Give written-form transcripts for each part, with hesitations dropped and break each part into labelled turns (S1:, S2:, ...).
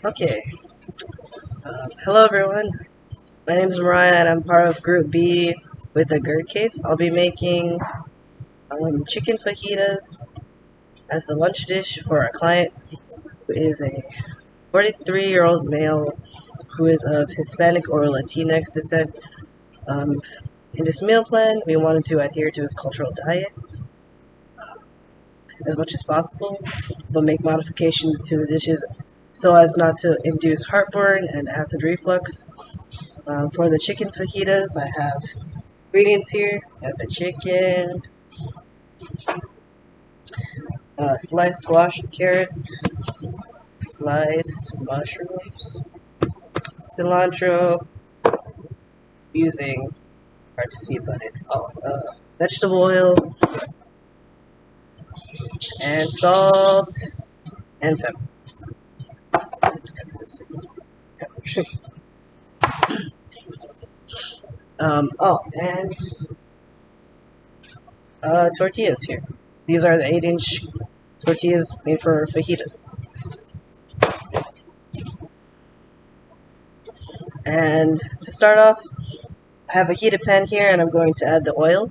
S1: Okay. Hello, everyone. My name is Mariah, and I'm part of Group B with the GERD case. I'll be making chicken fajitas as the lunch dish for our client, who is a 43-year-old male who is of Hispanic or Latinx descent. Um, in this meal plan, we wanted to adhere to his cultural diet as much as possible, but make modifications to the dishes so as not to induce heartburn and acid reflux. For the chicken fajitas, I have ingredients here. I have the chicken, sliced squash and carrots, sliced mushrooms, cilantro, using, hard to see, but it's all vegetable oil, and salt, and pepper. And tortillas here. These are the 8-inch tortillas made for fajitas. And to start off, I have a heated pan here, and I'm going to add the oil.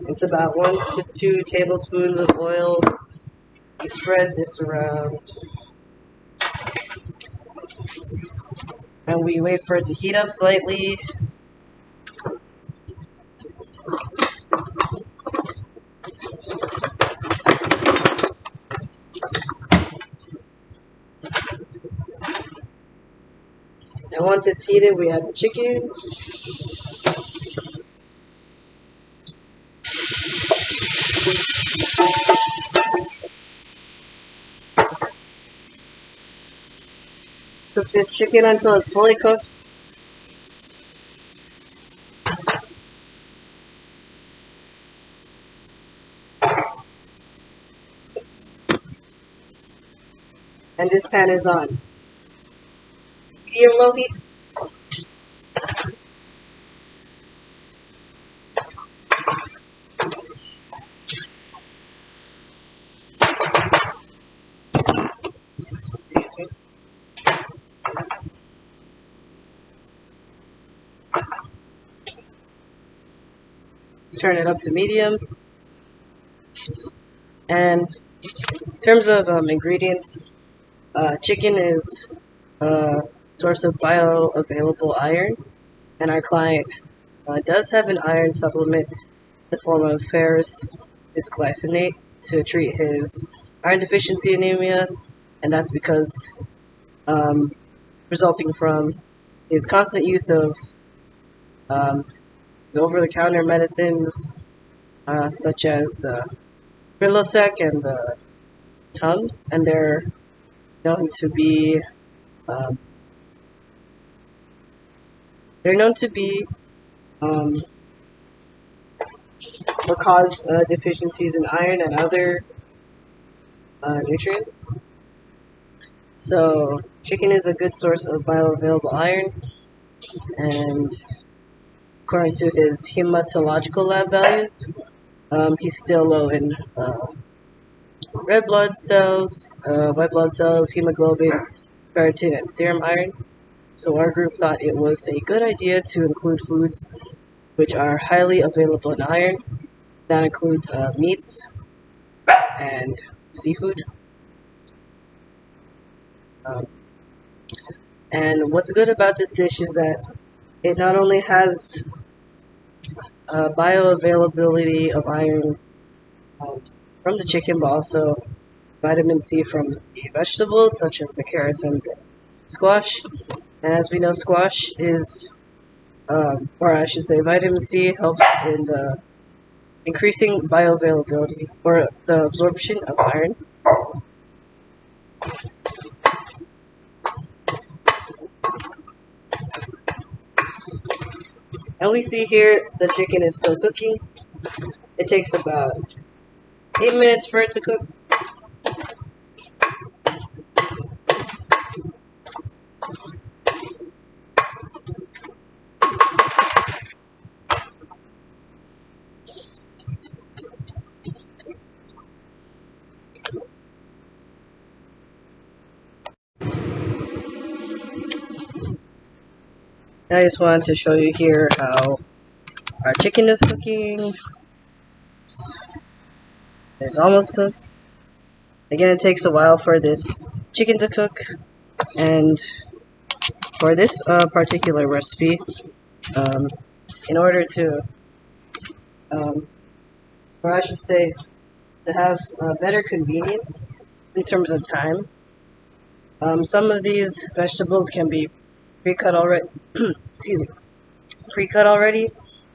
S1: It's about 1 to 2 tablespoons of oil. You spread this around, and we wait for it to heat up slightly. And once it's heated, we add the chicken. Cook this chicken until it's fully cooked. And this pan is on medium low heat. Excuse me. Let's turn it up to medium. And in terms of ingredients, chicken is a source of bioavailable iron, and our client does have an iron supplement in the form of ferrous bisglycinate to treat his iron deficiency anemia, and that's because resulting from his constant use of over-the-counter medicines such as the Prilosec and the Tums, and they're known to be um, or cause deficiencies in iron and other nutrients. So chicken is a good source of bioavailable iron, and according to his hematological lab values, he's still low in red blood cells, white blood cells, hemoglobin, ferritin, and serum iron. So our group thought it was a good idea to include foods which are highly available in iron. That includes meats and seafood. And what's good about this dish is that it not only has bioavailability of iron from the chicken, but also vitamin C from the vegetables, such as the carrots and the squash. And as we know, squash is, or I should say, vitamin C helps in the increasing bioavailability or the absorption of iron. And we see here the chicken is still cooking. It takes about 8 minutes for it to cook. I just wanted to show you here how our chicken is cooking. It's almost cooked. Again, it takes a while for this chicken to cook, and for this particular recipe, um, in order to, or I should say, to have better convenience in terms of time, some of these vegetables can be pre-cut already. Excuse me, pre-cut already,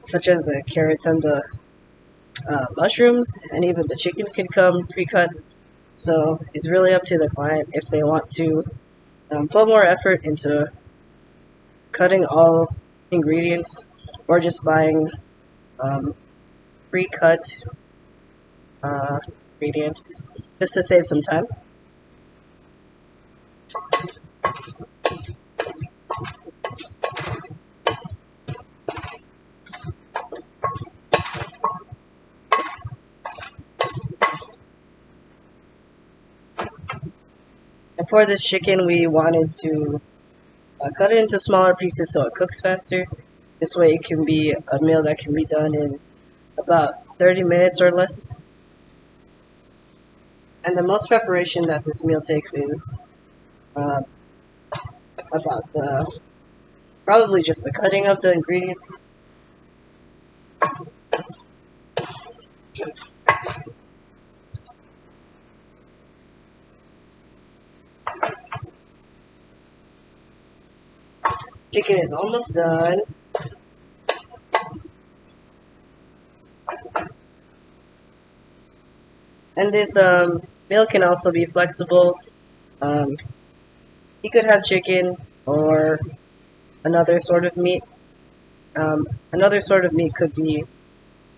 S1: such as the carrots and the mushrooms, and even the chicken can come pre-cut. So it's really up to the client if they want to put more effort into cutting all ingredients or just buying pre-cut ingredients just to save some time. And for this chicken, we wanted to cut it into smaller pieces so it cooks faster. This way it can be a meal that can be done in about 30 minutes or less. And the most preparation that this meal takes is about probably just the cutting of the ingredients. Chicken is almost done. And this meal can also be flexible. You could have chicken or another sort of meat. Another sort of meat could be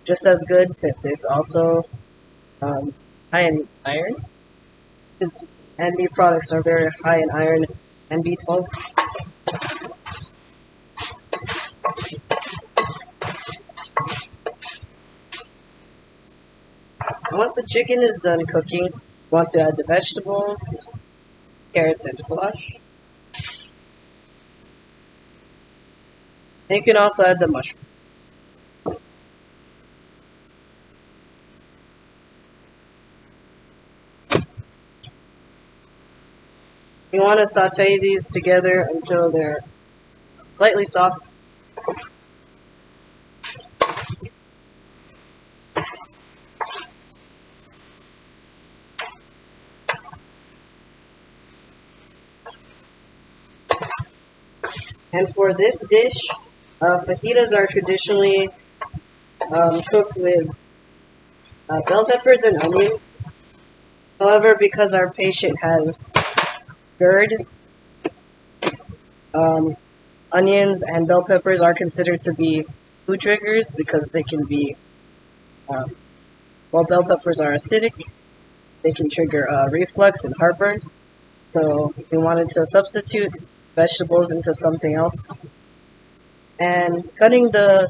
S1: just as good since it's also high in iron. And meat products are very high in iron and B12. Once the chicken is done cooking, you want to add the vegetables, carrots and squash. And you can also add the mushroom. You want to saute these together until they're slightly soft. And for this dish, fajitas are traditionally cooked with bell peppers and onions. However, because our patient has GERD, onions and bell peppers are considered to be food triggers because they can be, while bell peppers are acidic, they can trigger reflux and heartburn. So we wanted to substitute vegetables into something else. And cutting the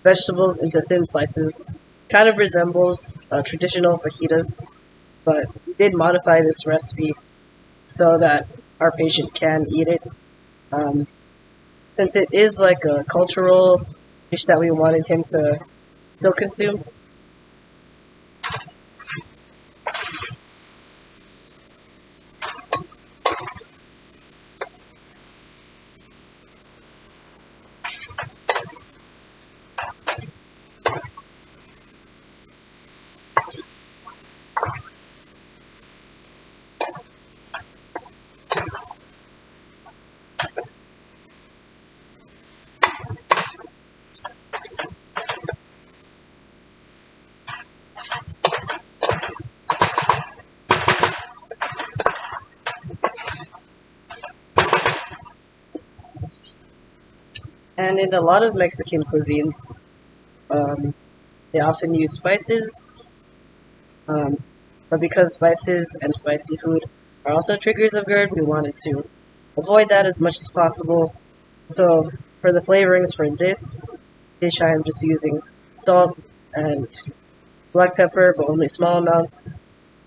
S1: vegetables into thin slices kind of resembles traditional fajitas, but we did modify this recipe so that our patient can eat it. Since it is like a cultural dish that we wanted him to still consume. And in a lot of Mexican cuisines, they often use spices, but because spices and spicy food are also triggers of GERD, we wanted to avoid that as much as possible. So for the flavorings for this dish, I am just using salt and black pepper, but only small amounts,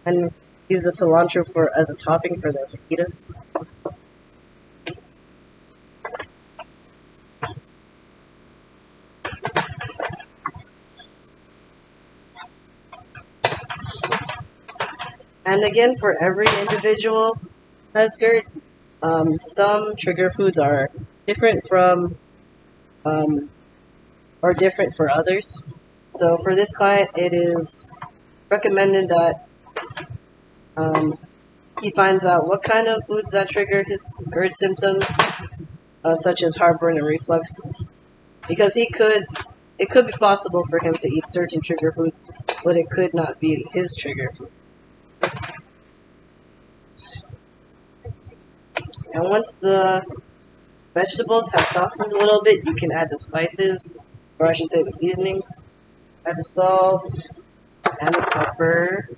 S1: and use the cilantro for as a topping for the fajitas. And again, for every individual has GERD, some trigger foods are different from or different for others. So for this client, it is recommended that he finds out what kind of foods that trigger his GERD symptoms, such as heartburn and reflux, because it could be possible for him to eat certain trigger foods, but it could not be his trigger food. And once the vegetables have softened a little bit, you can add the spices, or I should say the seasonings. Add the salt and the pepper.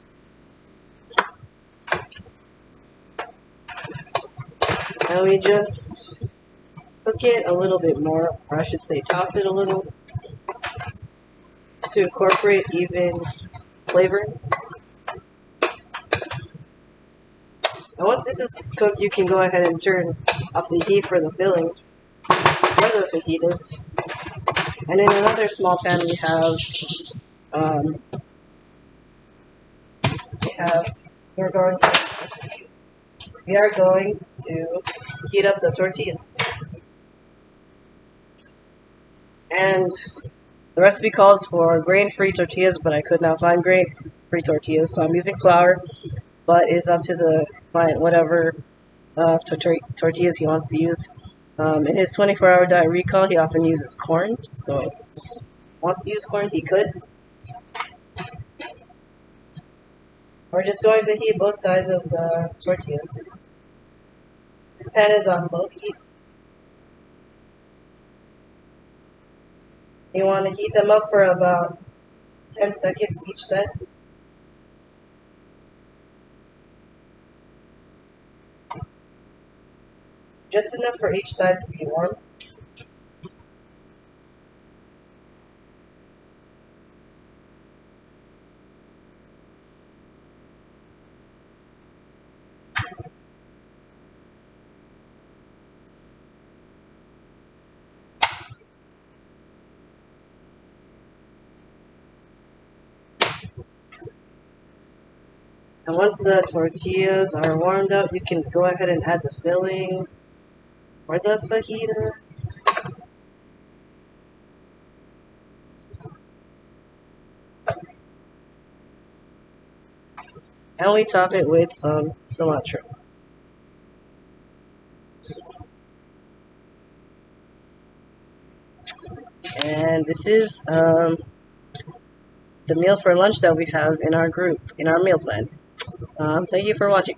S1: And we just cook it a little bit more, or I should say toss it a little, to incorporate even flavorings. And once this is cooked, you can go ahead and turn off the heat for the filling, for the fajitas. And in another small pan, we are going to heat up the tortillas. And the recipe calls for grain-free tortillas, but I could not find grain-free tortillas, so I'm using flour. But it's up to the client, whatever tortillas he wants to use. In his 24-hour diet recall, he often uses corn, so if he wants to use corn, he could. We're just going to heat both sides of the tortillas. This pan is on low heat. You want to heat them up for about 10 seconds each side. Just enough for each side to be warm. And once the tortillas are warmed up, you can go ahead and add the filling or the fajitas. And we top it with some cilantro. And this is the meal for lunch that we have in our group, in our meal plan. Thank you for watching.